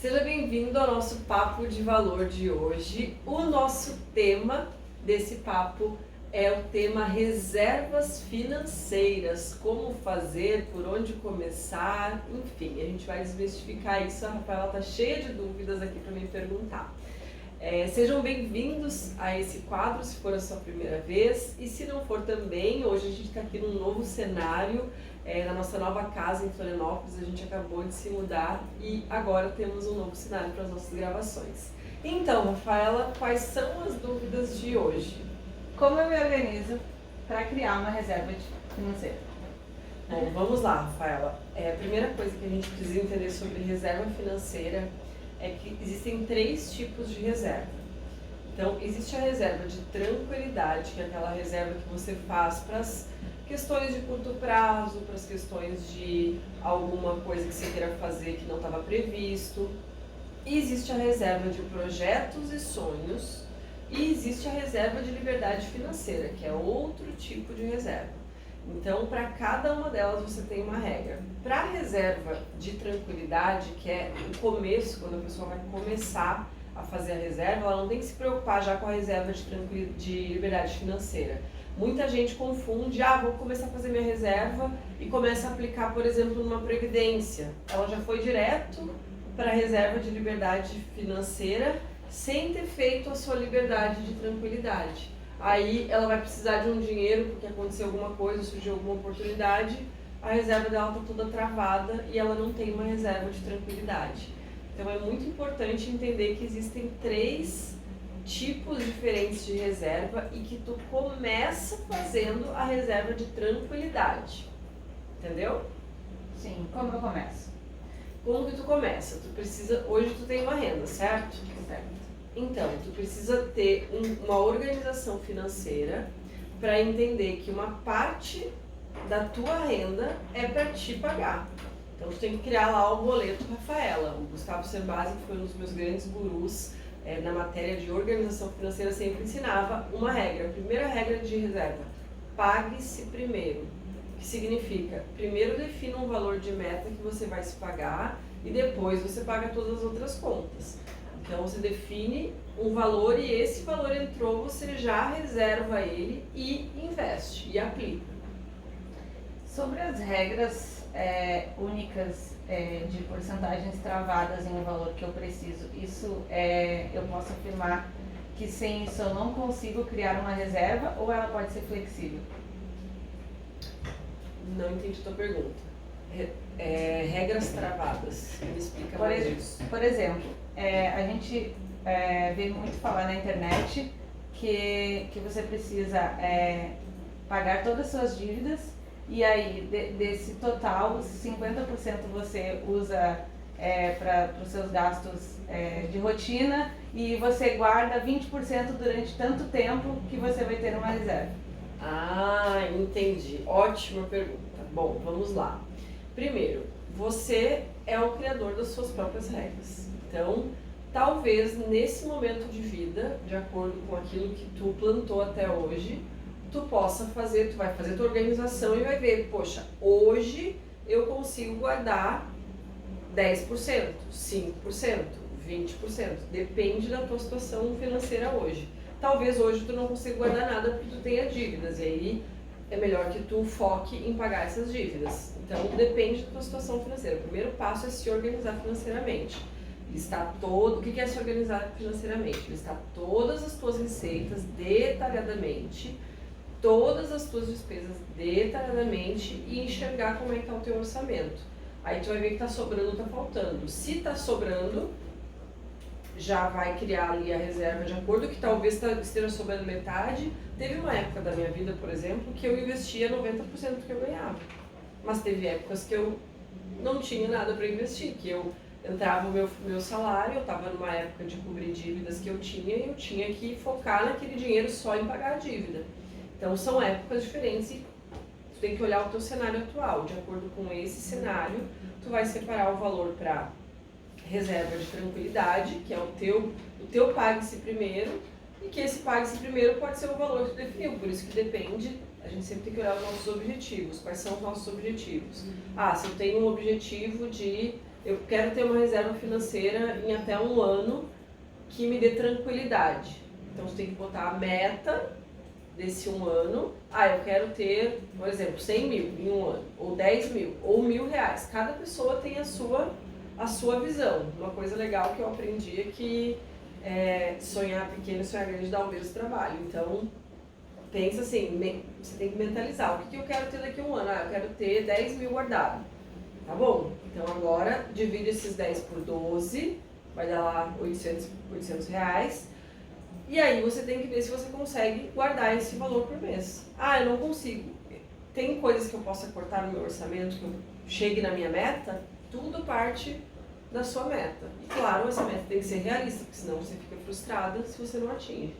Seja bem-vindo ao nosso Papo de Valor de hoje. O nosso tema desse papo é o tema reservas financeiras, como fazer, por onde começar, enfim, a gente vai desmistificar isso. A Rafaela está cheia de dúvidas aqui para me perguntar. Sejam bem-vindos a esse quadro, se for a sua primeira vez, e se não for também, hoje a gente está aqui num novo cenário, na nossa nova casa em Florianópolis. A gente acabou de se mudar e agora temos um novo cenário para as nossas gravações. Então, Rafaela, quais são as dúvidas de hoje? Como eu me organizo para criar uma reserva financeira? Bom, vamos lá, Rafaela. A primeira coisa que a gente precisa entender sobre reserva financeira é que existem 3 tipos de reserva. Então, existe a reserva de tranquilidade, que é aquela reserva que você faz para as questões de curto prazo, para as questões de alguma coisa que você queira fazer que não estava previsto. E existe a reserva de projetos e sonhos. E existe a reserva de liberdade financeira, que é outro tipo de reserva. Então, para cada uma delas você tem uma regra. Para a reserva de tranquilidade, que é o começo, quando a pessoa vai começar a fazer a reserva, ela não tem que se preocupar já com a reserva de liberdade financeira. Muita gente confunde, vou começar a fazer minha reserva e começa a aplicar, por exemplo, numa previdência. Ela já foi direto para a reserva de liberdade financeira sem ter feito a sua liberdade de tranquilidade. Aí ela vai precisar de um dinheiro porque aconteceu alguma coisa, surgiu alguma oportunidade, a reserva dela está toda travada e ela não tem uma reserva de tranquilidade. Então é muito importante entender que existem 3 tipos diferentes de reserva e que tu começa fazendo a reserva de tranquilidade. Entendeu? Sim, como eu começo? Como que tu começa? Hoje tu tem uma renda, certo? Certo. Então, tu precisa ter uma organização financeira para entender que uma parte da tua renda é para te pagar. Então, tu tem que criar lá o boleto Rafaela. O Gustavo Cerbasi, que foi um dos meus grandes gurus na matéria de organização financeira, sempre ensinava uma regra. A primeira regra de reserva: pague-se primeiro. Que significa, primeiro defina um valor de meta que você vai se pagar e depois você paga todas as outras contas. Então você define um valor e esse valor entrou, você já reserva ele e investe e aplica. Sobre as regras únicas de porcentagens travadas em um valor que eu preciso, isso eu posso afirmar que sem isso eu não consigo criar uma reserva ou ela pode ser flexível? Não entendi a tua pergunta. Regras travadas. Me explica mais isso. Por exemplo, a gente vê muito falar na internet que você precisa pagar todas as suas dívidas e aí desse total, 50% você usa para os seus gastos de rotina e você guarda 20% durante tanto tempo que você vai ter uma reserva. Entendi. Ótima pergunta. Bom, vamos lá. Primeiro, você é o criador das suas próprias regras. Então, talvez nesse momento de vida, de acordo com aquilo que tu plantou até hoje, tu possa fazer, tu vai fazer tua organização e vai ver, poxa, hoje eu consigo guardar 10%, 5%, 20%. Depende da tua situação financeira hoje. Talvez hoje tu não consiga guardar nada porque tu tenha dívidas, e aí é melhor que tu foque em pagar essas dívidas. Então, depende da tua situação financeira. O primeiro passo é se organizar financeiramente. O que é se organizar financeiramente? Listar todas as tuas receitas detalhadamente, todas as tuas despesas detalhadamente e enxergar como é que está o teu orçamento. Aí tu vai ver que está sobrando ou está faltando. Se está sobrando, já vai criar ali a reserva de acordo que talvez esteja sobrando metade. Teve uma época da minha vida, por exemplo, que eu investia 90% do que eu ganhava. Mas teve épocas que eu não tinha nada para investir, que eu entrava o meu salário, eu estava numa época de cobrir dívidas que eu tinha e eu tinha que focar naquele dinheiro só em pagar a dívida. Então são épocas diferentes e tu tem que olhar o teu cenário atual. De acordo com esse cenário, tu vai separar o valor para reserva de tranquilidade, que é o teu pague-se primeiro, e que esse pague-se primeiro pode ser o valor que tu definiu, por isso que depende, a gente sempre tem que olhar os nossos objetivos, quais são os nossos objetivos. Se eu tenho um objetivo de eu quero ter uma reserva financeira em até um ano que me dê tranquilidade. Então você tem que botar a meta desse um ano. Eu quero ter, por exemplo, 100 mil em um ano, ou 10 mil, ou R$1.000. Cada pessoa tem a sua visão. Uma coisa legal que eu aprendi é que sonhar pequeno e sonhar grande dá o mesmo trabalho. Então, pensa assim, você tem que mentalizar. O que eu quero ter daqui a um ano? Eu quero ter 10 mil guardado. Tá bom? Então agora, divide esses 10 por 12, vai dar lá R$800 reais. E aí você tem que ver se você consegue guardar esse valor por mês. Eu não consigo. Tem coisas que eu possa cortar no meu orçamento, que eu chegue na minha meta, tudo parte da sua meta. E claro, essa meta tem que ser realista, porque senão você fica frustrada se você não atinge.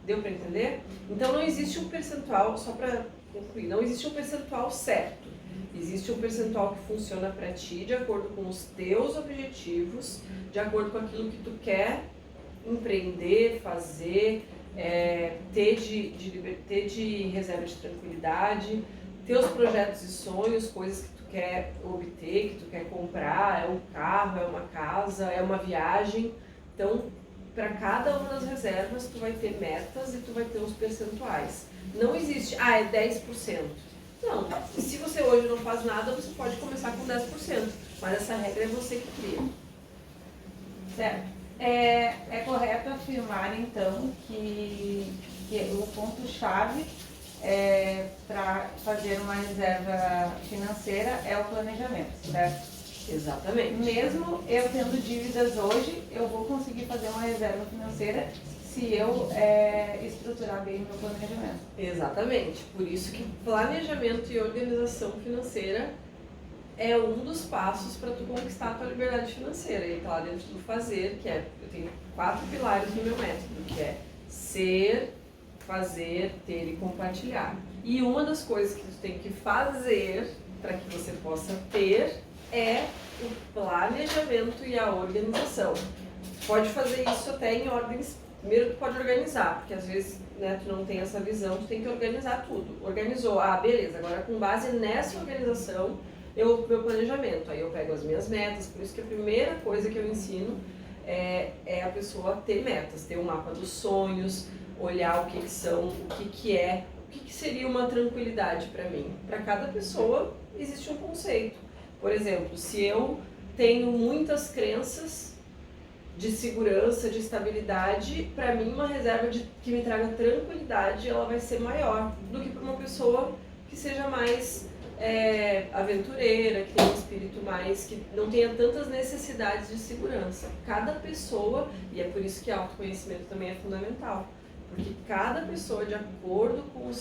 Deu para entender? Então não existe um percentual, só para concluir, não existe um percentual certo. Existe um percentual que funciona para ti de acordo com os teus objetivos, de acordo com aquilo que tu quer empreender, fazer, ter de reserva de tranquilidade, teus projetos e sonhos, coisas que tu quer obter, que tu quer comprar, é um carro, é uma casa, é uma viagem. Então, para cada uma das reservas, tu vai ter metas e tu vai ter uns percentuais. Não existe, é 10%. Não, se você hoje não faz nada, você pode começar com 10%, mas essa regra é você que cria. Certo. É correto afirmar, então, que o ponto-chave para fazer uma reserva financeira é o planejamento, certo? Exatamente. Mesmo eu tendo dívidas hoje, eu vou conseguir fazer uma reserva financeira se eu estruturar bem o meu planejamento. Exatamente. Por isso que planejamento e organização financeira é um dos passos para tu conquistar a tua liberdade financeira. E tá lá dentro do fazer, que eu tenho 4 pilares no meu método, que é ser, fazer, ter e compartilhar. E uma das coisas que tu tem que fazer para que você possa ter é o planejamento e a organização. Tu pode fazer isso até em ordens. Primeiro tu pode organizar, porque às vezes tu não tem essa visão, tu tem que organizar tudo. Organizou, beleza, agora com base nessa organização, meu planejamento. Aí eu pego as minhas metas, por isso que a primeira coisa que eu ensino é a pessoa ter metas, ter um mapa dos sonhos, olhar o que são, o que seria uma tranquilidade para mim. Para cada pessoa existe um conceito. Por exemplo, se eu tenho muitas crenças de segurança, de estabilidade, para mim uma reserva que me traga tranquilidade, ela vai ser maior do que para uma pessoa que seja mais aventureira, que tenha um espírito mais, que não tenha tantas necessidades de segurança. Cada pessoa, e é por isso que autoconhecimento também é fundamental, porque cada pessoa, de acordo com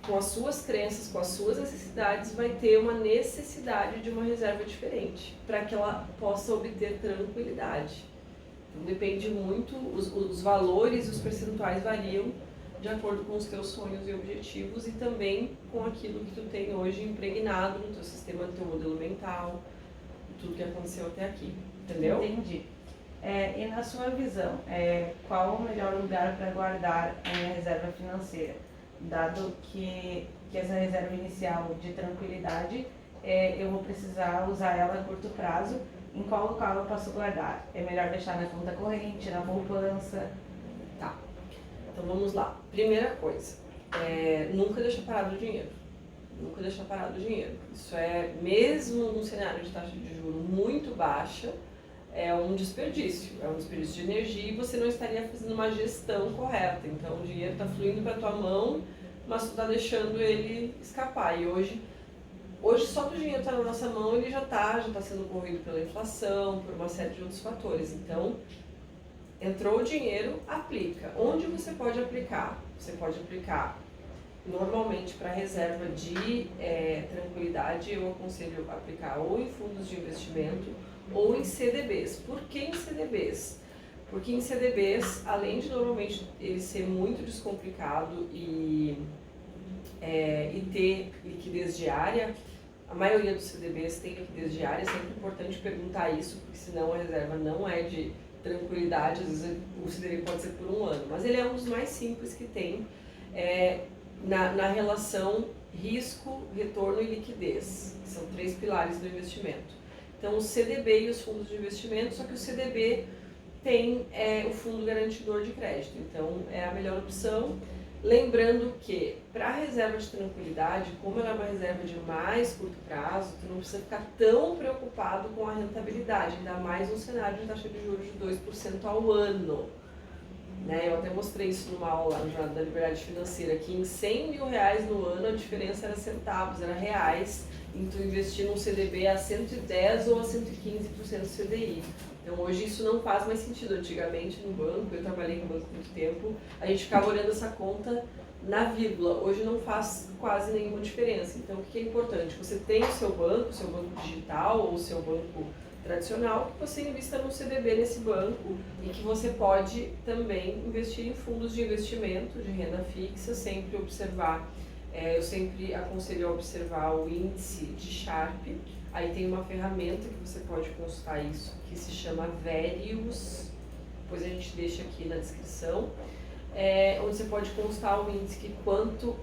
com as suas crenças, com as suas necessidades, vai ter uma necessidade de uma reserva diferente, para que ela possa obter tranquilidade. Então depende muito, os valores, os percentuais variam de acordo com os teus sonhos e objetivos e também com aquilo que tu tem hoje impregnado no teu sistema, no teu modelo mental, tudo que aconteceu até aqui, entendeu? Entendi. E na sua visão, qual o melhor lugar para guardar a minha reserva financeira? Dado que essa reserva inicial de tranquilidade, eu vou precisar usar ela a curto prazo, em qual local eu posso guardar? É melhor deixar na conta corrente, na poupança? Tá, então vamos lá. Primeira coisa, nunca deixa parado o dinheiro. Nunca deixa parado o dinheiro. Isso mesmo num cenário de taxa de juros muito baixa, é um desperdício de energia e você não estaria fazendo uma gestão correta. Então o dinheiro está fluindo para tua mão, mas tu está deixando ele escapar. E hoje só que o dinheiro está na nossa mão, ele já está sendo corrido pela inflação, por uma série de outros fatores. Então, entrou o dinheiro, aplica. Onde você pode aplicar? Você pode aplicar normalmente para reserva de tranquilidade, eu aconselho aplicar ou em fundos de investimento ou em CDBs. Por que em CDBs? Porque em CDBs, além de normalmente ele ser muito descomplicado e ter liquidez diária, a maioria dos CDBs tem liquidez diária, é sempre importante perguntar isso, porque senão a reserva não é de tranquilidade, às vezes o CDB pode ser por um ano, mas ele é um dos mais simples que tem na relação risco, retorno e liquidez, que são 3 pilares do investimento. Então o CDB e os fundos de investimento, só que o CDB tem o fundo garantidor de crédito, então é a melhor opção. Lembrando que para a reserva de tranquilidade, como ela é uma reserva de mais curto prazo, tu não precisa ficar tão preocupado com a rentabilidade, ainda mais no cenário de taxa de juros de 2% ao ano. Né? Eu até mostrei isso numa aula no Jornada da Liberdade Financeira, que em R$100 mil no ano a diferença era centavos, era reais, em tu investir num CDB a 110 ou a 115% do CDI. Então hoje isso não faz mais sentido. Antigamente no banco, eu trabalhei no banco há muito tempo, a gente ficava olhando essa conta na vírgula. Hoje não faz quase nenhuma diferença. Então o que é importante? Você tem o seu banco digital ou o seu banco tradicional, que você invista no CDB nesse banco e que você pode também investir em fundos de investimento de renda fixa, sempre observar, eu sempre aconselho a observar o índice de Sharpe. Aí tem uma ferramenta que você pode consultar isso, que se chama Verius, depois a gente deixa aqui na descrição, onde você pode consultar o índice que quanto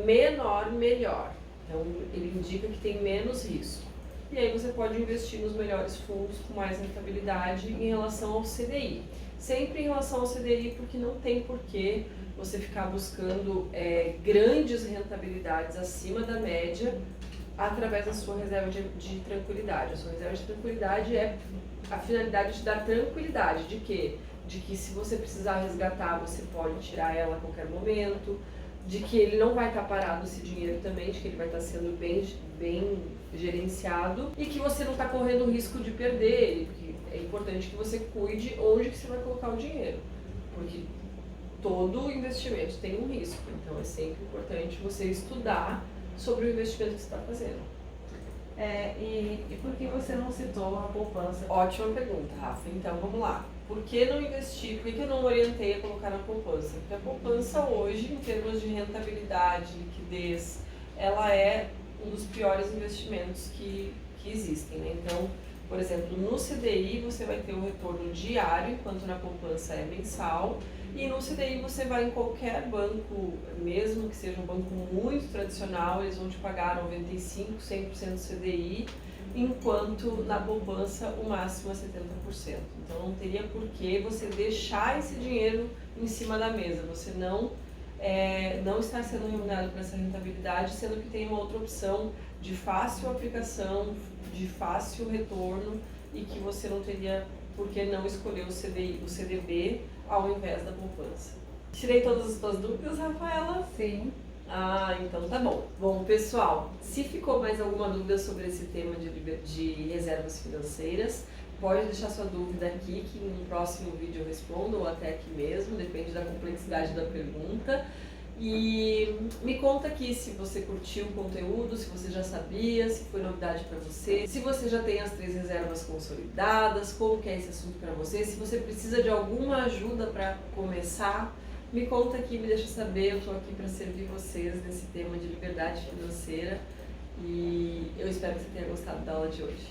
menor, melhor. Então ele indica que tem menos risco. E aí você pode investir nos melhores fundos com mais rentabilidade em relação ao CDI. Sempre em relação ao CDI, porque não tem porquê você ficar buscando grandes rentabilidades acima da média através da sua reserva de tranquilidade. A sua reserva de tranquilidade a finalidade de dar tranquilidade. De quê? De que se você precisar resgatar, você pode tirar ela a qualquer momento, de que ele não vai estar parado esse dinheiro também, de que ele vai estar sendo bem gerenciado e que você não está correndo o risco de perder ele, porque é importante que você cuide onde que você vai colocar o dinheiro, porque todo investimento tem um risco, então é sempre importante você estudar sobre o investimento que você está fazendo. E por que você não citou a poupança? Ótima pergunta, Rafa. Então vamos lá. Por que não investir? Por que eu não orientei a colocar na poupança? Porque a poupança hoje, em termos de rentabilidade, liquidez, ela é um dos piores investimentos que existem, né? Então, por exemplo, no CDI você vai ter um retorno diário, enquanto na poupança é mensal. E no CDI você vai em qualquer banco, mesmo que seja um banco muito tradicional, eles vão te pagar 95%, 100% CDI, enquanto na poupança o máximo é 70%. Então não teria por que você deixar esse dinheiro em cima da mesa. Você não está sendo remunerado por essa rentabilidade, sendo que tem uma outra opção de fácil aplicação, de fácil retorno e que você não teria por que não escolher o CDB ao invés da poupança. Tirei todas as suas dúvidas, Rafaela? Sim. Então tá bom. Bom, pessoal, se ficou mais alguma dúvida sobre esse tema de reservas financeiras, pode deixar sua dúvida aqui, que no próximo vídeo eu respondo, ou até aqui mesmo, depende da complexidade da pergunta. E me conta aqui se você curtiu o conteúdo, se você já sabia, se foi novidade para você, se você já tem as 3 reservas consolidadas, como que é esse assunto para você, se você precisa de alguma ajuda para começar, me conta aqui, me deixa saber, eu estou aqui para servir vocês nesse tema de liberdade financeira e eu espero que você tenha gostado da aula de hoje.